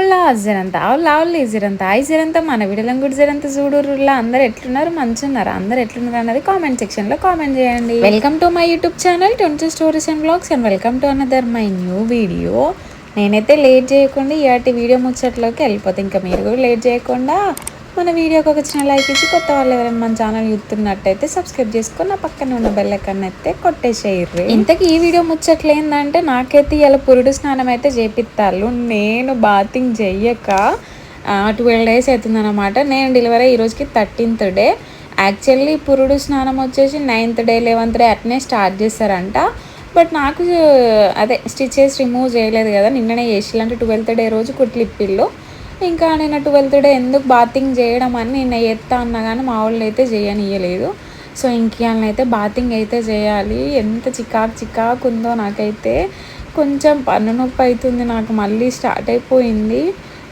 ఆవులా జరంత ఆవులు ఆవులు జరంత ఐ జరంత మన విడలం కూడా జరంత చూడుర్రులా అందరు ఎట్లున్నారు మంచున్నారు అందరు ఎట్లున్నారు అన్నది కామెంట్ సెక్షన్ లో కామెంట్ చేయండి. Welcome to my YouTube channel 20 stories and blogs and welcome to another my new video. నేనైతే లేట్ చేయకుండా ఇలాంటి వీడియో ముచ్చట్లోకి వెళ్ళిపోతే ఇంకా మీరు కూడా లేట్ చేయకుండా మన వీడియోకి ఒక చిన్న లైక్ ఇచ్చి కొత్త వాళ్ళు ఎవరైనా మన ఛానల్ చూస్తున్నట్టయితే సబ్స్క్రైబ్ చేసుకొని నా పక్కన ఉన్న బెల్ ఐకాన్ అయితే కొట్టేసేయర్రి. ఇంతకీ ఈ వీడియో ముచ్చట్లు ఏంటంటే నాకైతే ఇలా పురుడు స్నానం అయితే చేపిస్తారు. నేను బాతింగ్ చెయ్యక 12 days అవుతుందన్నమాట. నేను డెలివరీ ఈరోజుకి 13th day. యాక్చువల్లీ పురుడు స్నానం వచ్చేసి 9th day 11th day అట్నే స్టార్ట్ చేస్తారంట. బట్ నాకు అదే స్టిచెస్ రిమూవ్ చేయలేదు కదా, నిన్ననే చేసిల్లంటే 12th day రోజు కుట్లిప్పిళ్ళు. ఇంకా నేను 12th day ఎందుకు బాతింగ్ చేయడం అని నేను ఎత్తా అన్నా కానీ మా వాళ్ళు అయితే చేయనియలేదు. సో ఇంకేళ్ళనైతే బాతింగ్ అయితే చేయాలి. ఎంత చికాకు ఉందో నాకైతే. కొంచెం పన్ను నొప్పి అవుతుంది నాకు, మళ్ళీ స్టార్ట్ అయిపోయింది.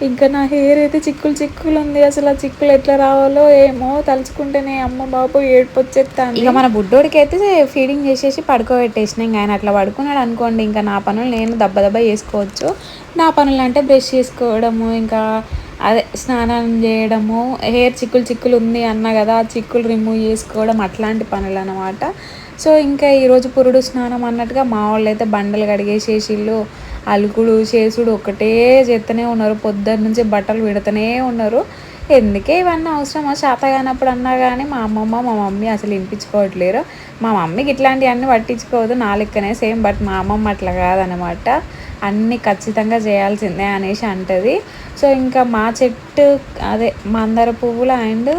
ఇంకా నా హెయిర్ అయితే చిక్కులు ఉంది. అసలు ఆ చిక్కులు ఎట్లా రావాలో ఏమో తలుచుకుంటేనే అమ్మ బాబు ఏడుపు వచ్చేస్తాను. ఇక మన బుడ్డోడికి అయితే ఫీడింగ్ చేసేసి పడుకోబెట్టేసిన. ఇంకా ఆయన అట్లా పడుకున్నాడు అనుకోండి, ఇంకా నా పనులు నేను దెబ్బ చేసుకోవచ్చు. నా పనులు అంటే బ్రష్ చేసుకోవడము, ఇంకా అదే స్నానం చేయడము, హెయిర్ చిక్కులు ఉంది అన్నా కదా, ఆ చిక్కులు రిమూవ్ చేసుకోవడం, అట్లాంటి పనులు అన్నమాట. సో ఇంకా ఈరోజు పురుడు స్నానం అన్నట్టుగా మా వాళ్ళు అయితే బండలు కడిగేసేసిళ్ళు. అలుకుడు చేసుడు ఒకటే చేస్తూనే ఉన్నారు. పొద్దున్న నుంచి బట్టలు పెడుతూనే ఉన్నారు. ఎందుకే ఇవన్నీ అవసరమా? చేత కానప్పుడు అన్నా కానీ మా అమ్మమ్మ మా మమ్మీ అసలు వినిపించుకోవట్లేరు. మా మమ్మీకి ఇట్లాంటివన్నీ పట్టించుకోవద్దు, నా లెక్కనే సేమ్. బట్ మా అమ్మమ్మ అట్లా కాదనమాట, అన్నీ ఖచ్చితంగా చేయాల్సిందే అనేసి అంటుంది. సో ఇంకా మా చెట్టు అదే మందార పువ్వులు అండ్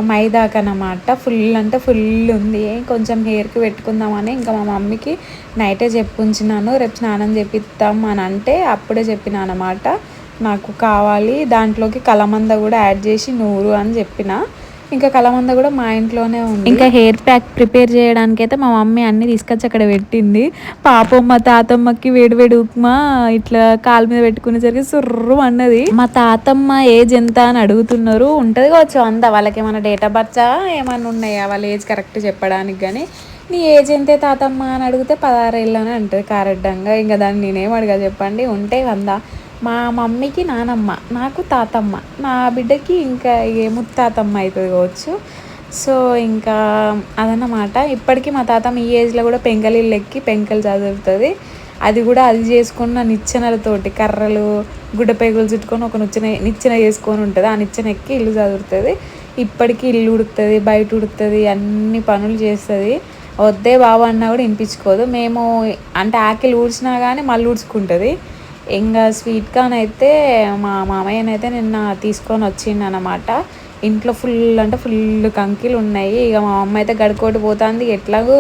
మైదాకు అన్నమాట. ఫుల్ అంటే ఫుల్ ఉంది. కొంచెం హెయిర్కి పెట్టుకుందామని ఇంకా మా మమ్మీకి నైటే చెప్పుంచినాను, రేపు స్నానం చేపిస్తాం అని అంటే అప్పుడే చెప్పిన అనమాట. నాకు కావాలి, దాంట్లోకి కలమంద కూడా యాడ్ చేసి నూరు అని చెప్పిన. ఇంకా కలమంద కూడా మా ఇంట్లోనే ఉంది. ఇంకా హెయిర్ ప్యాక్ ప్రిపేర్ చేయడానికి అయితే మా మమ్మీ అన్ని తీసుకొచ్చి అక్కడ పెట్టింది. పాపం మా తాతమ్మకి వేడి ఉప్మా ఇట్లా కాలు మీద పెట్టుకునేసరికి సుర్రు అన్నది. మా తాతమ్మ ఏజ్ ఎంత అని అడుగుతున్నారు. ఉంటుంది కావచ్చు అంత, వాళ్ళకి ఏమైనా డేట్ ఆఫ్ బర్త్ ఏమైనా ఉన్నాయా వాళ్ళ ఏజ్ కరెక్ట్ చెప్పడానికి. కానీ నీ ఏజ్ ఎంతే తాతమ్మ అని అడిగితే 16 ఏళ్ళు అని అంటుంది కరెక్ట్గా. ఇంకా దాన్ని నేనేం అడిగా చెప్పండి, ఉంటే కదా. మా మమ్మీకి నానమ్మ, నాకు తాతమ్మ, నా బిడ్డకి ఇంకా ముత్తాతమ్మ అవుతుంది కావచ్చు. సో ఇంకా అదన్నమాట. ఇప్పటికీ మా తాతమ్మ ఈ ఏజ్లో కూడా పెంకలిళ్ళు ఎక్కి పెంకలు చదువుతుంది. అది కూడా అది చేసుకున్న నిచ్చెనలతోటి, కర్రలు గుడ్డపేగులు చుట్టుకొని ఒక నిచ్చెన చేసుకొని ఉంటుంది. ఆ నిచ్చెన ఎక్కి ఇల్లు చదువుతుంది. ఇప్పటికీ ఇల్లు ఉడుకుతుంది, బయట ఉడుకుతుంది, అన్ని పనులు చేస్తుంది. వద్దే బాబు అన్నా కూడా వినిపించుకోదు. మేము అంటే ఆకిలి ఊడ్చినా కానీ మళ్ళీ ఊడ్చుకుంటుంది. ఇంకా స్వీట్ కార్న్ అయితే మా మామయ్యనైతే నిన్న తీసుకొని వచ్చిండు అనమాట. ఇంట్లో ఫుల్ అంటే ఫుల్ కంకిలు ఉన్నాయి. ఇక మా అమ్మ అయితే గడుకోటి పోతుంది. ఎట్లాగో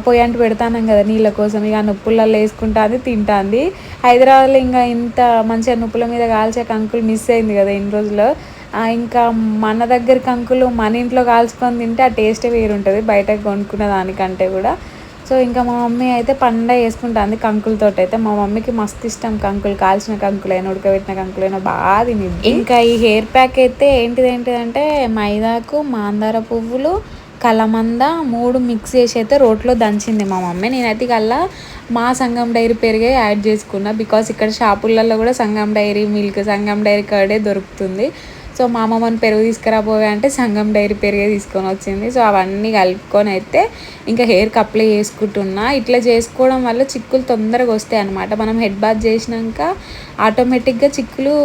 పొయ్యి అంటు పెడతాను కదా నీళ్ళ కోసం. ఇక నుప్పులలో వేసుకుంటుంది, తింటుంది. హైదరాబాద్లో ఇంకా ఇంత మంచిగా నుప్పుల మీద కాల్చే కంకులు మిస్ అయింది కదా ఇన్ని రోజులు. ఇంకా మన దగ్గర కంకులు మన ఇంట్లో కాల్చుకొని తింటే ఆ టేస్టే వేరుంటుంది బయట కొనుక్కున్న దానికంటే కూడా. సో ఇంకా మా మమ్మీ అయితే పండగ వేసుకుంటుంది కంకులతో. అయితే మా మమ్మీకి మస్తు ఇష్టం కంకులు, కాల్చిన కంకులైనా ఉడకబెట్టిన కంకులైనా బాగా తినిద్ది. ఇంకా ఈ హెయిర్ ప్యాక్ అయితే ఏంటిదంటే మైదాకు, మందార పువ్వులు, కలమంద 3 మిక్స్ చేసి అయితే రోట్లో దంచింది మా మమ్మీ. నేనైతే కల్లా మా సంగం డైరీ పెరిగే యాడ్ చేసుకున్నా. బికాస్ ఇక్కడ షాపులలో కూడా సంగం డైరీ మిల్క్, సంగం డైరీ కర్డే దొరుకుతుంది. సో మా అమ్మమ్మని పెరుగు తీసుకురాబోవే అంటే సంగం డైరీ పెరిగే తీసుకొని వచ్చింది. సో అవన్నీ కలుపుకొని అయితే ఇంకా హెయిర్కి అప్లై చేసుకుంటున్నా. ఇట్లా చేసుకోవడం వల్ల చిక్కులు తొందరగా వస్తాయి అనమాట. మనం హెడ్ బాత్ చేసినాక ఆటోమేటిక్గా చిక్కులు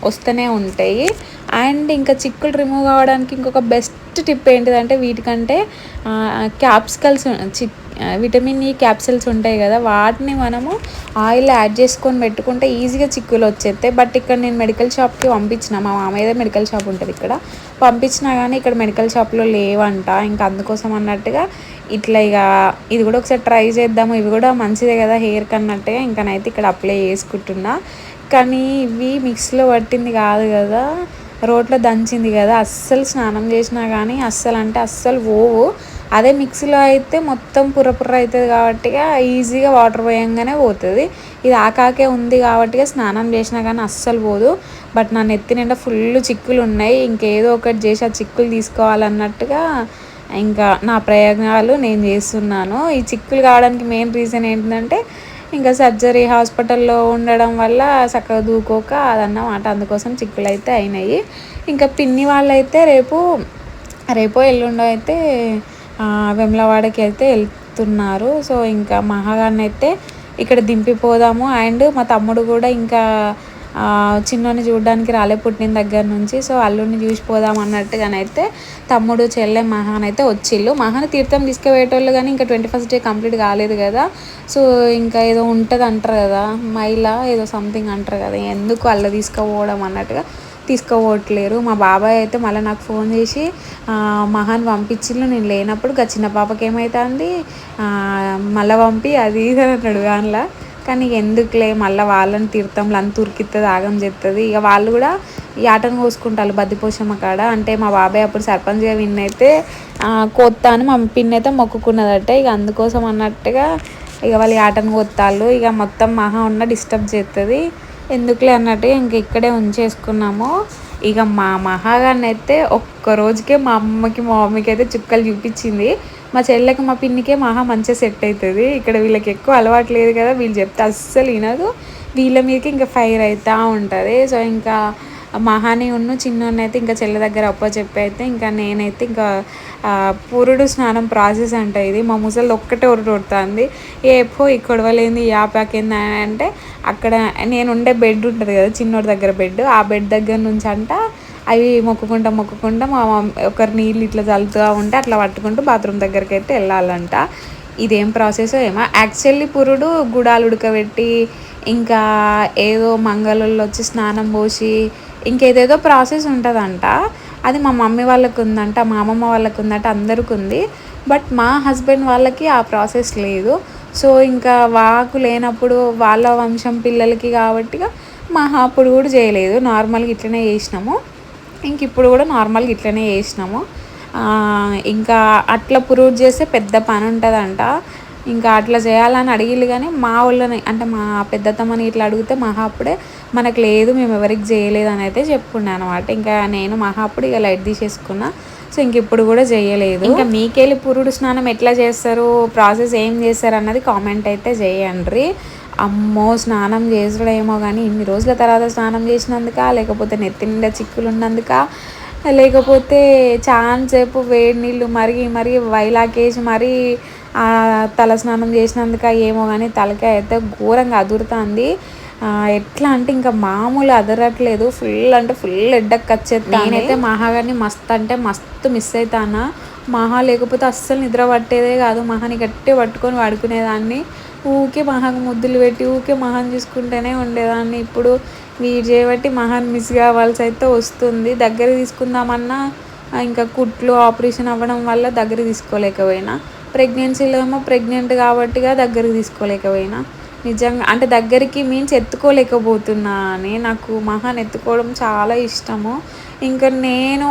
వస్తూనే ఉంటాయి. అండ్ ఇంకా చిక్కులు రిమూవ్ కావడానికి ఇంకొక బెస్ట్ టిప్ ఏంటిదంటే వీటికంటే క్యాప్సికల్స్ విటమిన్ ఈ క్యాప్సిల్స్ ఉంటాయి కదా, వాటిని మనము ఆయిల్ యాడ్ చేసుకొని పెట్టుకుంటే ఈజీగా చిక్కులు వచ్చేస్తాయి. బట్ ఇక్కడ నేను మెడికల్ షాప్కి పంపించిన, మా మామయ్యదే మెడికల్ షాప్ ఉంటుంది ఇక్కడ, పంపించినా కానీ ఇక్కడ మెడికల్ షాప్లో లేవంట. ఇంకా అందుకోసం అన్నట్టుగా ఇట్లా ఇక ఇది కూడా ఒకసారి ట్రై చేద్దాము, ఇవి కూడా మంచిదే కదా హెయిర్కి అన్నట్టుగా ఇంకనైతే ఇక్కడ అప్లై చేసుకుంటున్నా. కానీ ఇవి మిక్సీలో పట్టింది కాదు కదా, రోట్లో దంచింది కదా, అస్సలు స్నానం చేసినా కానీ అస్సలు పోవు. అదే మిక్సీలో అయితే మొత్తం పుర్ర అవుతుంది కాబట్టి ఈజీగా వాటర్ పోయంగానే పోతుంది. ఇది ఆకాకే ఉంది కాబట్టి స్నానం చేసినా కానీ అస్సలు పోదు. బట్ నా నెత్తి నిండా ఫుల్ చిక్కులు ఉన్నాయి. ఇంకేదో ఒకటి చేసి ఆ చిక్కులు తీసుకోవాలన్నట్టుగా ఇంకా నా ప్రయోగాలు నేను చేస్తున్నాను. ఈ చిక్కులు కావడానికి మెయిన్ రీజన్ ఏంటంటే ఇంకా సర్జరీ హాస్పిటల్లో ఉండడం వల్ల చక్కగా దూకోక అదన్నమాట, అందుకోసం చిక్కులు అయితే అయినాయి. ఇంకా పిన్ని వాళ్ళైతే రేపో ఎల్లుండో అయితే వెమ్లవాడకి అయితే వెళ్తున్నారు. సో ఇంకా మహాగాన్ని అయితే ఇక్కడ దింపిపోదాము. అండ్ మా తమ్ముడు కూడా ఇంకా చిన్నోని చూడడానికి రాలే పుట్టిన దగ్గర నుంచి. సో అల్లుడిని చూసిపోదాం అన్నట్టుగానైతే తమ్ముడు చెల్లె మహాన్ అయితే వచ్చిళ్ళు. మహాన్ తీర్థం తీసుకుపోయేటోళ్ళు కానీ ఇంకా 21st డే కంప్లీట్ కాలేదు కదా. సో ఇంకా ఏదో ఉంటుంది అంటారు కదా, మైలా ఏదో సంథింగ్ అంటారు కదా, ఎందుకు అల్ల తీసుకుపోవడం అన్నట్టుగా తీసుకోవట్లేరు. మా బాబాయ్ అయితే మళ్ళీ నాకు ఫోన్ చేసి మహాన్ పంపించిళ్ళు నేను లేనప్పుడు, చిన్న పాపకి ఏమవుతుంది మళ్ళీ పంపి అది ఇది అన్నాడు దానిలో. కానీ ఎందుకులే మళ్ళీ వాళ్ళని తీర్థంలో అంత ఉరికిస్తుంది, ఆగం చెప్తుంది. ఇక వాళ్ళు కూడా ఈ ఆటను కోసుకుంటారు బద్దిపోషమ్మ కాడ. అంటే మా బాబాయ్ అప్పుడు సర్పంచ్గా విన్ అయితే కొత్త అని మా పిన్ అయితే మొక్కుకున్నదట. ఇక అందుకోసం అన్నట్టుగా ఇక వాళ్ళు ఈ ఆటను కొత్తాళ్ళు. ఇక మొత్తం మహా ఉన్న డిస్టర్బ్ చేస్తుంది, ఎందుకులే అన్నట్టుగా ఇంక ఇక్కడే ఉంచేసుకున్నాము. ఇక మా మహాగాన్ని అయితే ఒక్క రోజుకే మా అమ్మకి మా మమ్మీకి అయితే చుక్కలు చూపించింది. మా చెల్లెకి మా పిన్నికే మహా మంచిగా సెట్ అవుతుంది. ఇక్కడ వీళ్ళకి ఎక్కువ అలవాటు లేదు కదా, వీళ్ళు చెప్తే అస్సలు వినదు, వీళ్ళ మీదకి ఇంకా ఫైర్ అవుతూ ఉంటుంది. సో ఇంకా మహాని ఉన్న చిన్నోన్ని అయితే ఇంకా చెల్లె దగ్గర చెప్పి అయితే ఇంకా నేనైతే ఇంకా పురుడు స్నానం ప్రాసెస్ అంటే ఇది మా ముసలి ఒక్కటే ఉరుతుంది. ఏపో ఈ కొడవలేంది ఈ ఆపాకేంది అంటే అక్కడ నేను ఉండే బెడ్ ఉంటుంది కదా చిన్నోడి దగ్గర బెడ్, ఆ బెడ్ దగ్గర నుంచి అంట అవి మొక్కుకుంటా మా ఒకరి నీళ్ళు ఇట్లా చల్లుతూ ఉంటే అట్లా పట్టుకుంటూ బాత్రూమ్ దగ్గరికి అయితే వెళ్ళాలంట. ఇదేం ప్రాసెస్ ఏమో. యాక్చువల్లీ పురుడు గుడాలు ఉడకబెట్టి ఇంకా ఏదో మంగళల్లో వచ్చి స్నానం పోసి ఇంకేదేదో ప్రాసెస్ ఉంటుందంట. అది మా మమ్మీ వాళ్ళకు ఉందంట, మా అమ్మమ్మ వాళ్ళకు ఉందంట, అందరికీ ఉంది. బట్ మా హస్బెండ్ వాళ్ళకి ఆ ప్రాసెస్ లేదు. సో ఇంకా వాకు లేనప్పుడు వాళ్ళ వంశం పిల్లలకి కాబట్టి అప్పుడు కూడా చేయలేదు, నార్మల్గా ఇట్లనే చేసినాము. ఇంక ఇప్పుడు కూడా నార్మల్గా ఇట్లనే చేసినాము. ఇంకా అట్లా ప్రూవ్ చేస్తే పెద్ద పని ఉంటుందంట. ఇంకా అట్లా చేయాలని అడిగిళ్ళు కానీ మా వాళ్ళని అంటే మా పెద్దతమ్మని ఇట్లా అడిగితే అప్పుడే మనకు లేదు, మేము ఎవరికి చేయలేదు అని అయితే చెప్పుకున్నాను అనమాట. ఇంకా నేను అప్పుడు ఇక లైట్ తీసేసుకున్నా. సో ఇంక ఇప్పుడు కూడా చేయలేదు. ఇంకా మీకెళ్ళి పురుడు స్నానం ఎట్లా చేస్తారు, ప్రాసెస్ ఏం చేస్తారు అన్నది కామెంట్ అయితే చేయండి. అమ్మో స్నానం చేసుడేమో కానీ ఇన్ని రోజుల తర్వాత స్నానం చేసినందుక, లేకపోతే నెత్తి నిండా చిక్కులు ఉన్నందుక, లేకపోతే చాలాసేపు వేడి నీళ్ళు మరిగి వైలాకేసి మరీ తల స్నానం చేసినందుక ఏమో కానీ తలకాయ అయితే ఘోరంగా అదురుతుంది. ఎట్లా అంటే ఇంకా మామూలు అదరట్లేదు, ఫుల్ అంటే ఫుల్ ఎడ్డకి వచ్చేది. నేనైతే మహాగారిని మస్తు అంటే మస్తు మిస్ అవుతానా. మహా లేకపోతే అస్సలు నిద్ర పట్టేదే కాదు, మహాని గట్టి పట్టుకొని పడుకునేదాన్ని. ఊకే మహాకు ముద్దులు పెట్టి ఊకే మహాన్ చూసుకుంటూనే ఉండేదాన్ని. ఇప్పుడు వీడు చేయబట్టి మహాన్ మిస్ కావాల్సి అయితే వస్తుంది. దగ్గర తీసుకుందామన్నా ఇంకా కుట్లు ఆపరేషన్ అవ్వడం వల్ల దగ్గర తీసుకోలేకపోయినా, ప్రెగ్నెన్సీలో ఏమో ప్రెగ్నెంట్ కాబట్టిగా దగ్గరికి తీసుకోలేకపోయినా. నిజంగా అంటే దగ్గరికి మీన్స్ ఎత్తుకోలేకపోతున్నా అని. నాకు మహాన్ ఎత్తుకోవడం చాలా ఇష్టము. ఇంకా నేను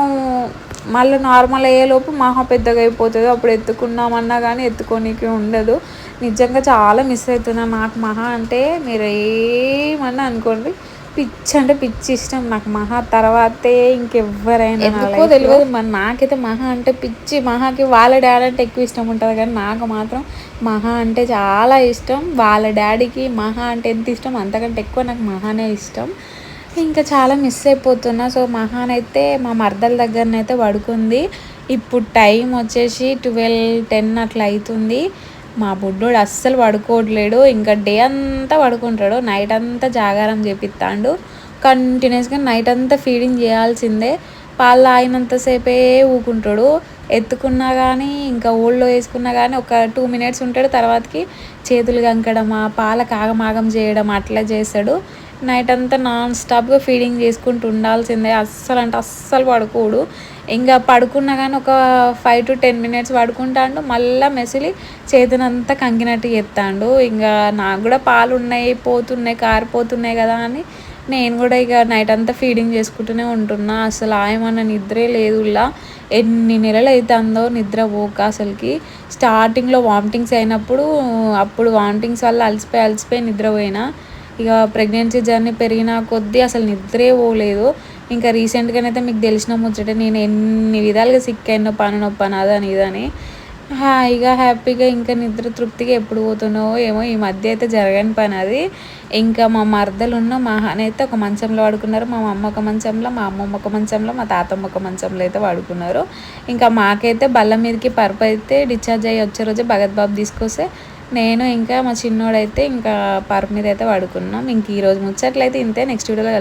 మళ్ళీ నార్మల్ అయ్యేలోపు మహా పెద్దగా అయిపోతుంది, అప్పుడు ఎత్తుకున్నామన్నా కానీ ఎత్తుకోనికి ఉండదు. నిజంగా చాలా మిస్ అవుతున్నా. నాకు మహా అంటే మీరు ఏమన్నా అనుకోండి, పిచ్చి అంటే పిచ్చి ఇష్టం నాకు. మహా తర్వాతే ఇంకెవ్వరైనా ఎందుకో తెలియదు మరి నాకైతే మహా అంటే పిచ్చి. మహాకి వాళ్ళ డాడీ అంటే ఎక్కువ ఇష్టం ఉంటుంది కానీ నాకు మాత్రం మహా అంటే చాలా ఇష్టం. వాళ్ళ డాడీకి మహా అంటే ఎంత ఇష్టం అంతకంటే ఎక్కువ నాకు మహానే ఇష్టం. ఇంకా చాలా మిస్ అయిపోతున్నా. సో మహానైతే మా మర్దల దగ్గరనైతే పడుకుంది. ఇప్పుడు టైం వచ్చేసి 12:10 అట్లా అవుతుంది. మా బుడ్డోడు అస్సలు పడుకోవట్లేడు, ఇంకా డే అంతా పడుకుంటాడు, నైట్ అంతా జాగారం చేపిస్తాడు కంటిన్యూస్గా. నైట్ అంతా ఫీడింగ్ చేయాల్సిందే, పాలు ఆగినంతసేపే ఊకుంటాడు. ఎత్తుకున్నా కానీ ఇంకా ఓళ్ళో వేసుకున్నా కానీ ఒక 2 minutes ఉంటాడు, తర్వాతకి చేతులు కంకడం పాలకు ఆగమాగం చేయడం అట్లా చేస్తాడు. నైట్ అంతా నాన్ స్టాప్గా ఫీడింగ్ చేసుకుంటూ ఉండాల్సిందే, అస్సలు అంటే అస్సలు పడుకోడు. ఇంకా పడుకున్నా కానీ ఒక 5 to 10 minutes పడుకుంటాడు, మళ్ళీ మెసిలి చేతునంతా కంకినట్టు చేస్తాడు. ఇంకా నాకు కూడా పాలు ఉన్నాయి పోతున్నాయి కారిపోతున్నాయి కదా అని నేను కూడా ఇక నైట్ అంతా ఫీడింగ్ చేసుకుంటూనే ఉంటున్నా. అసలు ఆయమన్న నిద్రే లేదు. ఇలా ఎన్ని నెలలు అవుతుందో నిద్ర పోక. అసలుకి స్టార్టింగ్లో వామిటింగ్స్ అయినప్పుడు అప్పుడు వామిటింగ్స్ వల్ల అలసిపోయి నిద్రపోయినా. ఇక ప్రెగ్నెన్సీ జర్నీ పెరిగిన కొద్దీ అసలు నిద్రే పోలేదు. ఇంకా రీసెంట్గానైతే మీకు తెలిసిన ముచ్చట, నేను ఎన్ని విధాలుగా సిక్ అయిన పని నొప్పి అదని ఇదని. హాయిగా హ్యాపీగా ఇంకా నిద్ర తృప్తిగా ఎప్పుడు పోతున్నావో ఏమో. ఈ మధ్య అయితే జరగని పని అది. ఇంకా మా మరదలున్న మా హాని అయితే ఒక మంచంలో పడుకున్నారు. మా అమ్మ ఒక మంచంలో, మా అమ్మమ్మ ఒక మంచంలో, మా తాతమ్మ ఒక మంచంలో అయితే పడుకున్నారు. ఇంకా మాకైతే బల్ల మీదకి పరుపు అయితే డిశ్చార్జ్ అయ్యి వచ్చే రోజే భగత్ బాబు తీసుకొస్తే నేను ఇంకా మా చిన్నోడైతే ఇంకా పరుపు మీద అయితే పడుకున్నాం. ఇంక ఈరోజు ముచ్చట్లయితే ఇంతే. నెక్స్ట్ వీడియోలో